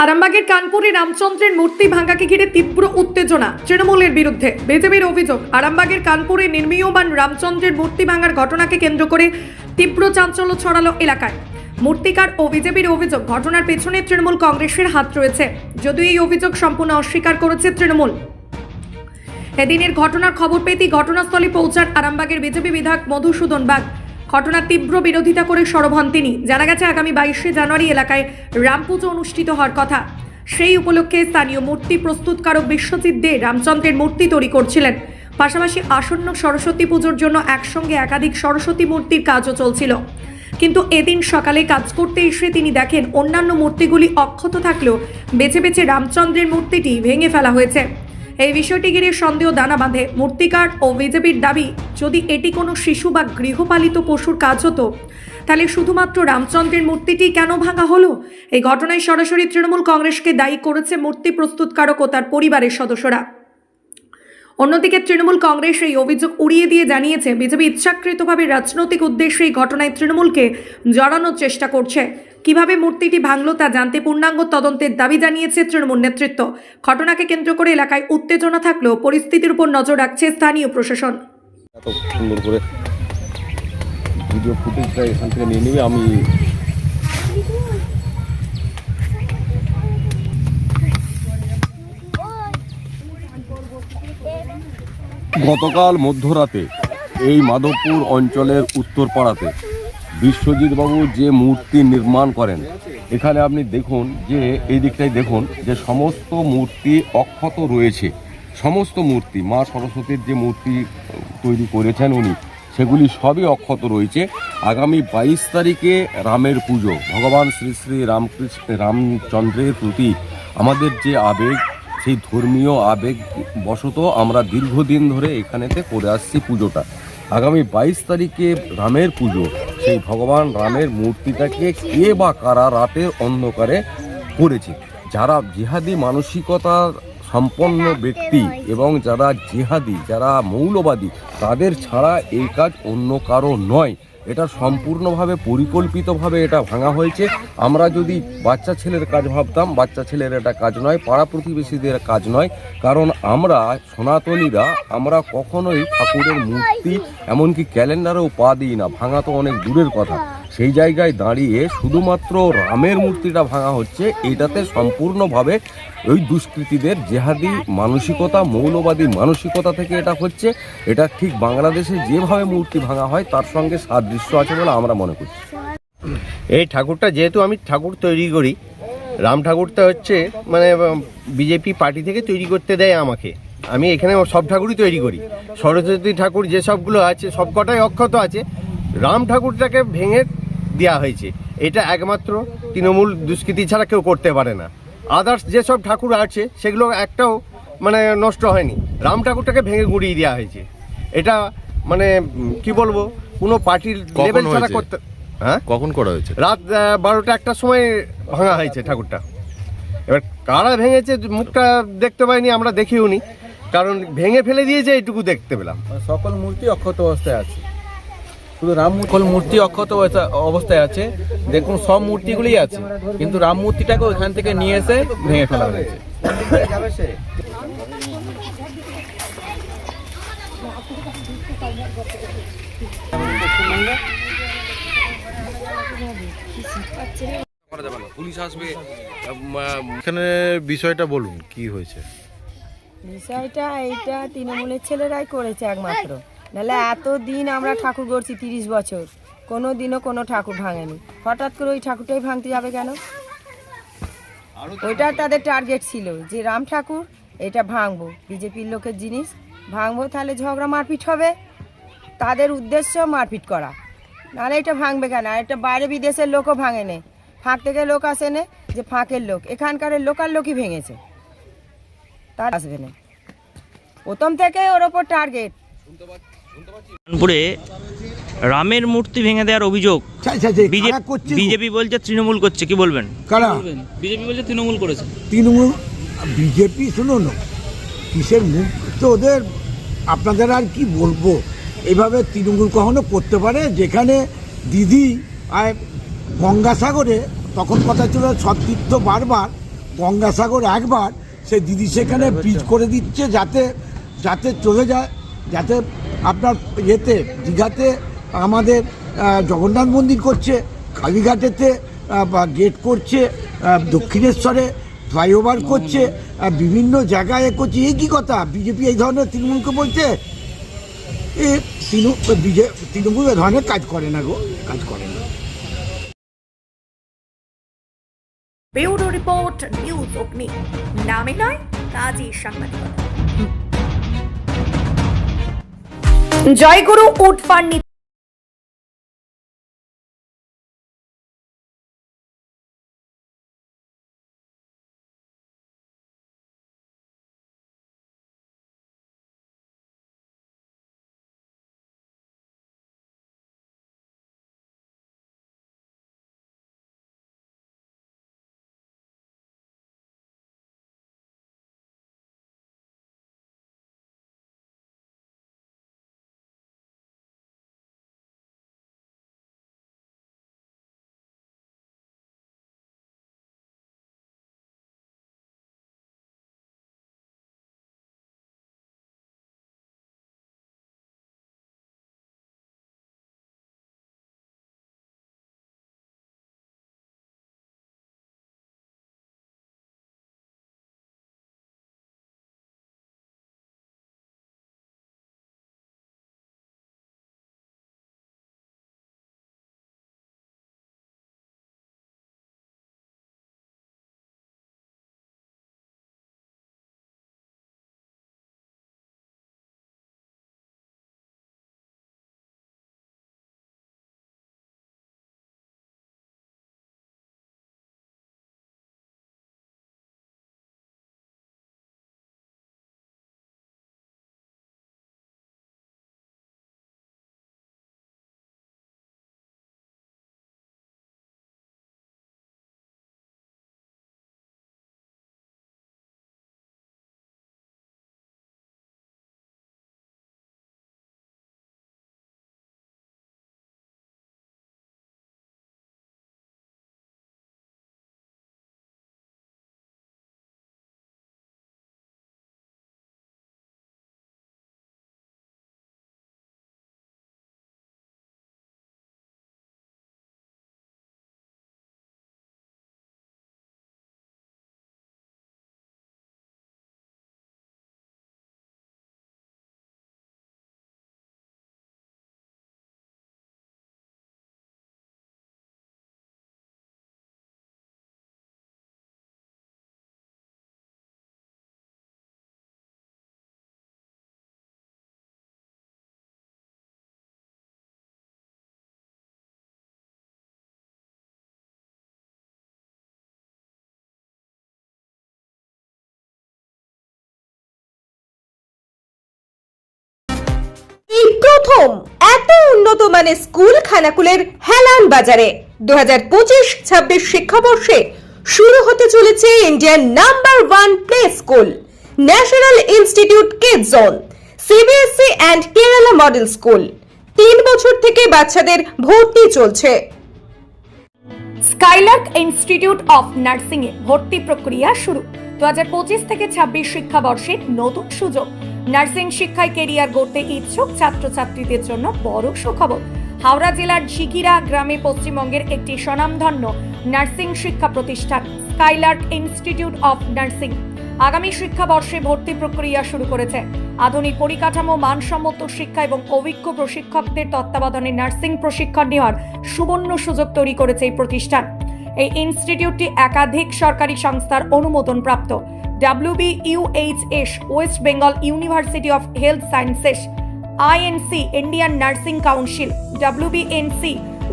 আরামবাগের কানপুরে রামচন্দ্রের মূর্তি ভাঙাকে ঘিরে তীব্র উত্তেজনা তৃণমূলের বিরুদ্ধে। বিজেপির অভিযোগ, আরামবাগের কানপুরে নির্মীয়মান রামচন্দ্রের মূর্তি ভাঙার ঘটনাকে কেন্দ্র করে তীব্র চাঞ্চল্য ছড়ালো এলাকায়। মূর্তিকার ও বিজেপির অভিযোগ, ঘটনার পেছনে তৃণমূল কংগ্রেসের হাত রয়েছে, যদিও এই অভিযোগ সম্পূর্ণ অস্বীকার করেছে তৃণমূল। এদিনের ঘটনার খবর পেতেই ঘটনাস্থলে পৌঁছান আরামবাগের বিজেপি বিধায়ক মধুসূদন বাগ। ঘটনার তীব্র বিরোধিতা করে সরব হন তিনি। জানা গেছে আগামী 22শে জানুয়ারি এলাকায় রাম পুজো অনুষ্ঠিত হওয়ার কথা। সেই উপলক্ষে স্থানীয় মূর্তি প্রস্তুতকারক বিশ্বজিৎ দে রামচন্দ্রের মূর্তি তৈরি করছিলেন। পাশাপাশি আসন্ন সরস্বতী পুজোর জন্য একসঙ্গে একাধিক সরস্বতী মূর্তির কাজও চলছিল। কিন্তু এদিন সকালে কাজ করতে এসে তিনি দেখেন অন্যান্য মূর্তিগুলি অক্ষত থাকলেও বেছে বেছে রামচন্দ্রের মূর্তিটি ভেঙে ফেলা হয়েছে। এই বিষয়টি ঘিরে সন্দেহ দানা বাঁধে। মূর্তিকার ও বিজেপির দাবি, যদি এটি কোনো শিশু বা গৃহপালিত পশুর কাজ হতো তাহলে শুধুমাত্র রামচন্দ্রের মূর্তিটি কেন ভাঙা হলো? এই ঘটনায় সরাসরি তৃণমূল কংগ্রেসকে দায়ী করেছে মূর্তি প্রস্তুতকারক ও তার পরিবারের সদস্যরা। অন্যদিকে তৃণমূল কংগ্রেস এই অভিযোগ উড়িয়ে দিয়ে জানিয়েছে, বিজেপি ইচ্ছাকৃতভাবে রাজনৈতিক উদ্দেশ্যে এই ঘটনায় তৃণমূলকে জড়ানোর চেষ্টা করছে। কিভাবে মূর্তিটি ভাঙলো তা জানতে পূর্ণাঙ্গ তদন্তের দাবি জানিয়েছে তৃণমূল নেতৃত্ব। ঘটনাকে কেন্দ্র করে এলাকায় উত্তেজনা থাকলেও পরিস্থিতির উপর নজর রাখছে স্থানীয় প্রশাসন। এত সুন্দর করে ভিডিও ফুটেজটা এখান থেকে নিয়ে নিবি। আমি গতকাল মধ্যরাতে এই মাধবপুর অঞ্চলের উত্তরপাড়াতে বিশ্বজিৎবাবু যে মূর্তি নির্মাণ করেন, এখানে আপনি দেখুন যে এই দিকটাই দেখুন যে সমস্ত মূর্তি অক্ষত রয়েছে। সমস্ত মূর্তি মা সরস্বতীর যে মূর্তি তৈরি করেছেন উনি, সেগুলি সবই অক্ষত রয়েছে। আগামী 22 তারিখে রামের পুজো, ভগবান শ্রী শ্রী রামচন্দ্রের প্রতি আমাদের যে আবেগ, সেই ধর্মীয় আবেগ বশত আমরা দীর্ঘদিন ধরে এখানেতে করে আসছি পুজোটা। আগামী 22 তারিখে রামের পুজো, সেই ভগবান রামের মূর্তিটাকে কে বা কারা রাতের অন্ধকারে করেছে। যারা জিহাদি মানসিকতার সম্পন্ন ব্যক্তি এবং যারা জিহাদি, যারা মৌলবাদী, তাদের ছাড়া এই কাজ অন্য কারো নয়। এটা সম্পূর্ণভাবে পরিকল্পিতভাবে এটা ভাঙা হয়েছে। আমরা যদি বাচ্চা ছেলের কাজ ভাবতাম, বাচ্চা ছেলের এটা কাজ নয়, পাড়া প্রতিবেশীদের কাজ নয়। কারণ আমরা সনাতনীরা আমরা কখনোই ঠাকুরের মূর্তি এমনকি ক্যালেন্ডারেও পা দিই না, ভাঙা তো অনেক দূরের কথা। সেই জায়গায় দাঁড়িয়ে শুধুমাত্র রামের মূর্তিটা ভাঙা হচ্ছে, এটাতে সম্পূর্ণভাবে ওই দুষ্কৃতীদের জেহাদি মানসিকতা, মৌলবাদী মানসিকতা থেকে এটা হচ্ছে। এটা ঠিক বাংলাদেশে যেভাবে মূর্তি ভাঙা হয় তার সঙ্গে সাদৃশ্য আছে বলে আমরা মনে করছি। এই ঠাকুরটা যেহেতু আমি ঠাকুর তৈরি করি, রাম ঠাকুরটা হচ্ছে মানে বিজেপি পার্টি থেকে তৈরি করতে দেয় আমাকে। আমি এখানে সব ঠাকুরই তৈরি করি। সরস্বতী ঠাকুর যে সবগুলো আছে সব কটাই অক্ষত আছে, রাম ঠাকুরটাকে ভেঙে দেওয়া হয়েছে। এটা একমাত্র তৃণমূল দুষ্কৃতী ছাড়া কেউ করতে পারে না। আদার্স যেসব ঠাকুর আছে সেগুলো একটাও মানে নষ্ট হয়নি, রাম ঠাকুরটাকে ভেঙে গুঁড়িয়ে দেওয়া হয়েছে। এটা মানে কি বলবো, কোনো পার্টির লেভেল ছাড়া করতে। হ্যাঁ, কখন করা হয়েছে? রাত 12টা-1টার সময় ভাঙা হয়েছে ঠাকুরটা। এবার কারা ভেঙেছে মুখটা দেখতে পাইনি, আমরা দেখিও নি, কারণ ভেঙে ফেলে দিয়েছে এইটুকু দেখতে পেলাম। সকল মূর্তি অক্ষত অবস্থায় আছে, শুধু রাম মূর্তি অক্ষত অবস্থায় আছে। দেখুন সব মূর্তিগুলোই আছে, কিন্তু রাম মূর্তিটাকে ওইখান থেকে নিয়ে এসে ভেঙে ফেলা হয়েছে। পুলিশ আসবে, এখানে বিষয়টা বলুন কি হয়েছে। বিষয়টা এইটা তৃণমূলের ছেলেরাই করেছে একমাত্র, নাহলে এতদিন আমরা ঠাকুর গড়ছি 30 বছর, কোনো দিনও কোনো ঠাকুর ভাঙেনি। হঠাৎ করে ওই ঠাকুরটাই ভাঙতে যাবে কেন? ওইটা তাদের টার্গেট ছিল যে রাম ঠাকুর এটা ভাঙবো, বিজেপির লোকের জিনিস ভাঙবো, তাহলে ঝগড়া মারপিট হবে। তাদের উদ্দেশ্য মারপিট করা, নাহলে এটা ভাঙবে কেন? আর এটা বাইরে বিদেশের লোকও ভাঙে নে, ফাঁক থেকে লোক আসে নে, যে ফাঁকের লোক, এখানকার লোকাল লোকই ভেঙেছে, তার আসবে না। প্রথম থেকে ওর ওপর টার্গেট। কানপুরে রামের মূর্তি ভেঙে দেওয়ার অভিযোগ বিজেপি বলছে তৃণমূল করছে, কি বলবেন? বিজেপি বলছে তৃণমূল করেছে। তৃণমূল বিজেপি শুনুন কিসের মুখ তো ওদের, আপনাদের আর কি বলবো। এইভাবে তৃণমূল কখনো করতে পারে? যেখানে দিদি গঙ্গাসাগরে তখন কথা ছিল সতীর্থ বারবার গঙ্গাসাগর একবার, সে দিদি সেখানে ব্রিজ করে দিচ্ছে যাতে যাতে চলে যায়, যাতে আপনার ইয়েতে দীঘাতে আমাদের জগন্নাথ মন্দির করছে, কালীঘাটেতে গেট করছে, দক্ষিণেশ্বরে ফ্লাইওভার করছে, বিভিন্ন জায়গায় করছে। এই কী কথা? বিজেপি এই ধরনের তৃণমূলকে বলছে? তৃণমূল এ ধরনের কাজ করে না গো, কাজ করে না। ব্যুরো রিপোর্ট, নিউজ অগ্নি। নামে নয়, কাজী সাংবাদিকতা। জয়গুরু উড ফার্নিচার প্রথম এত উন্নত মানের স্কুল খানাকুলের হেলান বাজারে 2025-26 শিক্ষাবর্ষে শুরু হতে চলেছে Indian number 1 play school, national institute kids zone, CBSE and Kerala model school. 3 বছর থেকে বাচ্চাদের ভর্তি চলছে। স্কাইলার্ক ইনস্টিটিউট অফ নার্সিং এ ভর্তি প্রক্রিয়া শুরু। 2025 থেকে 26 শিক্ষাবর্ষে নতুন সুযোগ। নার্সিং শিক্ষায় কেরিয়ার গড়তে ইচ্ছুক ছাত্রছাত্রীদের জন্য বড় সুখবর। হাওড়া জেলার ঝিকিরা গ্রামে পশ্চিমবঙ্গের একটি স্বনামধন্য নার্সিং শিক্ষা প্রতিষ্ঠান স্কাইলার্ক ইনস্টিটিউট অফ নার্সিং আগামী শিক্ষাবর্ষে ভর্তি প্রক্রিয়া শুরু করেছে। আধুনিক পরিকাঠামো, মানসম্মত শিক্ষা এবং অভিজ্ঞ প্রশিক্ষকদের তত্ত্বাবধানে নার্সিং প্রশিক্ষণ নেওয়ার সুবর্ণ সুযোগ তৈরি করেছে এই প্রতিষ্ঠান। এই ইনস্টিটিউটটি একাধিক সরকারি সংস্থার অনুমোদন প্রাপ্ত। WBUHS West Bengal university of health sciences, INC Indian nursing council, WBNC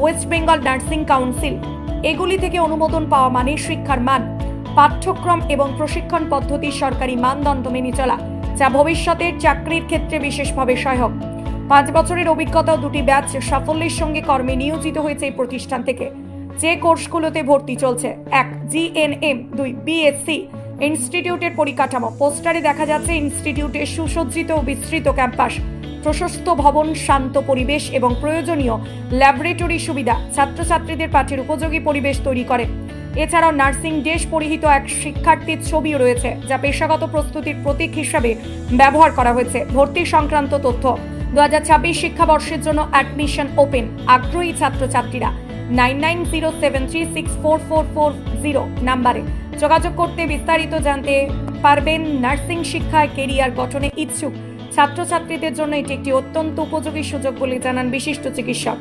West Bengal nursing council এগুলি থেকে অনুমোদন পাওয়া মানে শিক্ষার মান, পাঠ্যক্রম এবং প্রশিক্ষণ পদ্ধতি সরকারি মানদণ্ড মেনে চলা, যা ভবিষ্যতের চাকরির ক্ষেত্রে বিশেষভাবে সহায়ক। 5 বছরের অভিজ্ঞতা ও 2টি ব্যাচ সাফল্যের সঙ্গে কর্মে নিয়োজিত হয়েছে এই প্রতিষ্ঠান থেকে। যে কোর্সগুলোতে ভর্তি চলছে: 1 GNM, 2 BSc। ইনস্টিটিউটের পরিকাঠামো। পোস্টারে দেখা যাচ্ছে ইনস্টিটিউটের সুসজ্জিত ও বিস্তৃত ক্যাম্পাস, প্রশস্ত ভবন, শান্ত পরিবেশ এবং প্রয়োজনীয় ল্যাবরেটরি সুবিধা ছাত্রছাত্রীদের পাঠের উপযোগী পরিবেশ তৈরি করে। এছাড়াও নার্সিং ড্রেস পরিহিত এক শিক্ষার্থীর ছবিও রয়েছে, যা পেশাগত প্রস্তুতির প্রতীক হিসাবে ব্যবহার করা হয়েছে। ভর্তি সংক্রান্ত তথ্য: 2026 শিক্ষাবর্ষের জন্য অ্যাডমিশন ওপেন। আগ্রহী ছাত্রছাত্রীরা 9907364440 নাম্বারে যোগাযোগ করতে বিস্তারিত জানতে পারবেন। নার্সিং শিক্ষায় কেরিয়ার গঠনে ইচ্ছুক ছাত্রছাত্রীদের জন্য এটি একটি অত্যন্ত উপযোগী সুযোগ বলে জানান বিশিষ্ট চিকিৎসক।